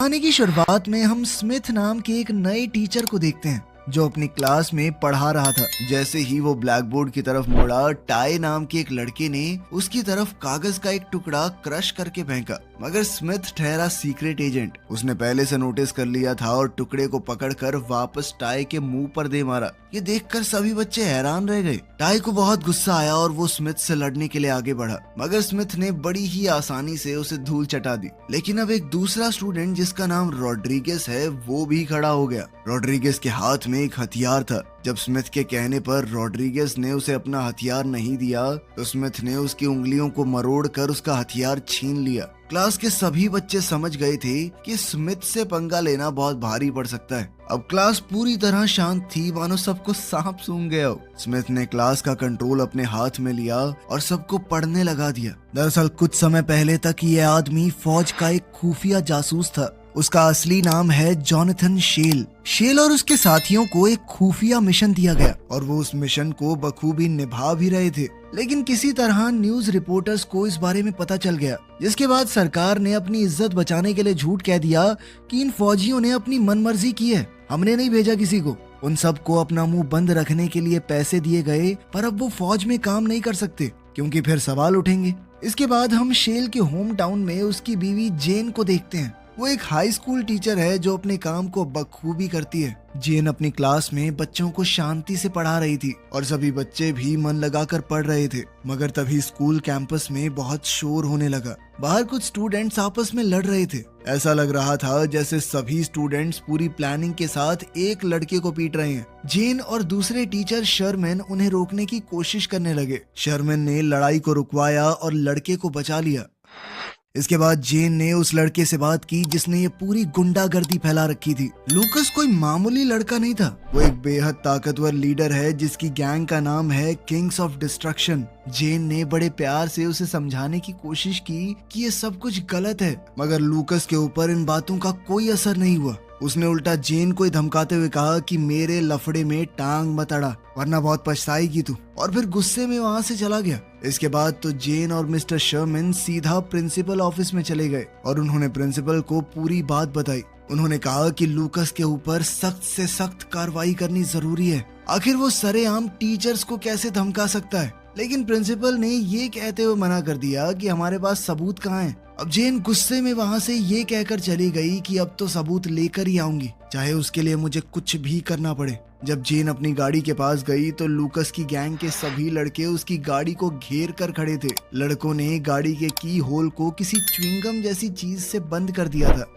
कहानी की शुरुआत में हम स्मिथ नाम के एक नए टीचर को देखते हैं जो अपनी क्लास में पढ़ा रहा था। जैसे ही वो ब्लैक बोर्ड की तरफ मुड़ा, टाई नाम के एक लड़के ने उसकी तरफ कागज का एक टुकड़ा क्रश करके फेंका। मगर स्मिथ ठहरा सीक्रेट एजेंट। उसने पहले से नोटिस कर लिया था और टुकड़े को पकड़कर वापस टाई के मुंह पर दे मारा। ये देखकर सभी बच्चे हैरान रह गए। टाई को बहुत गुस्सा आया और वो स्मिथ से लड़ने के लिए आगे बढ़ा, मगर स्मिथ ने बड़ी ही आसानी से उसे धूल चटा दी। लेकिन अब एक दूसरा स्टूडेंट जिसका नाम रॉड्रिगेज है वो भी खड़ा हो गया। रॉड्रिगेज के हाथ में एक हथियार था। जब स्मिथ के कहने पर रॉड्रिगेज ने उसे अपना हथियार नहीं दिया तो स्मिथ ने उसकी उंगलियों को मरोड़कर उसका हथियार छीन लिया। क्लास के सभी बच्चे समझ गए थे कि स्मिथ से पंगा लेना बहुत भारी पड़ सकता है। अब क्लास पूरी तरह शांत थी, मानो सबको सांप सूंघ गया हो। स्मिथ ने क्लास का कंट्रोल अपने हाथ में लिया और सबको पढ़ने लगा दिया। दरअसल कुछ समय पहले तक ये आदमी फौज का एक खुफिया जासूस था। उसका असली नाम है जोनाथन शेल। शेल और उसके साथियों को एक खुफिया मिशन दिया गया और वो उस मिशन को बखूबी निभा भी रहे थे। लेकिन किसी तरह न्यूज रिपोर्टर्स को इस बारे में पता चल गया, जिसके बाद सरकार ने अपनी इज्जत बचाने के लिए झूठ कह दिया कि इन फौजियों ने अपनी मनमर्जी की है, हमने नहीं भेजा किसी को। उन सबको अपना मुंह बंद रखने के लिए पैसे दिए गए, पर अब वो फौज में काम नहीं कर सकते क्योंकि फिर सवाल उठेंगे। इसके बाद हम शेल के होम टाउन में उसकी बीवी जेन को देखते हैं। वो एक हाई स्कूल टीचर है जो अपने काम को बखूबी करती है। जेन अपनी क्लास में बच्चों को शांति से पढ़ा रही थी और सभी बच्चे भी मन लगाकर पढ़ रहे थे। मगर तभी स्कूल कैंपस में बहुत शोर होने लगा। बाहर कुछ स्टूडेंट्स आपस में लड़ रहे थे। ऐसा लग रहा था जैसे सभी स्टूडेंट्स पूरी प्लानिंग के साथ एक लड़के को पीट रहे हैं। जेन और दूसरे टीचर शर्मन उन्हें रोकने की कोशिश करने लगे। शर्मन ने लड़ाई को रुकवाया और लड़के को बचा लिया। इसके बाद जेन ने उस लड़के से बात की जिसने ये पूरी गुंडागर्दी फैला रखी थी। लूकस कोई मामूली लड़का नहीं था, वो एक बेहद ताकतवर लीडर है जिसकी गैंग का नाम है किंग्स ऑफ डिस्ट्रक्शन। जेन ने बड़े प्यार से उसे समझाने की कोशिश की कि ये सब कुछ गलत है, मगर लूकस के ऊपर इन बातों का कोई असर नहीं हुआ। उसने उल्टा जेन को धमकाते हुए कहा कि मेरे लफड़े में टांग मत अड़ा वरना बहुत पछताएगी तू, और फिर गुस्से में वहाँ से चला गया। इसके बाद तो जेन और मिस्टर शर्मन सीधा प्रिंसिपल ऑफिस में चले गए और उन्होंने प्रिंसिपल को पूरी बात बताई। उन्होंने कहा कि लूकस के ऊपर सख्त से सख्त कार्रवाई करनी जरूरी है। आखिर वो सरेआम टीचर्स को कैसे धमका सकता है। लेकिन प्रिंसिपल ने ये कहते हुए मना कर दिया कि हमारे पास सबूत कहाँ हैं। अब जेन गुस्से में वहाँ से ये कहकर चली गई कि अब तो सबूत लेकर ही आऊंगी, चाहे उसके लिए मुझे कुछ भी करना पड़े। जब जेन अपनी गाड़ी के पास गई तो लूकस की गैंग के सभी लड़के उसकी गाड़ी को घेर कर खड़े थे। लड़कों ने गाड़ी के की होल को किसी च्युइंगम जैसी चीज से बंद कर दिया था।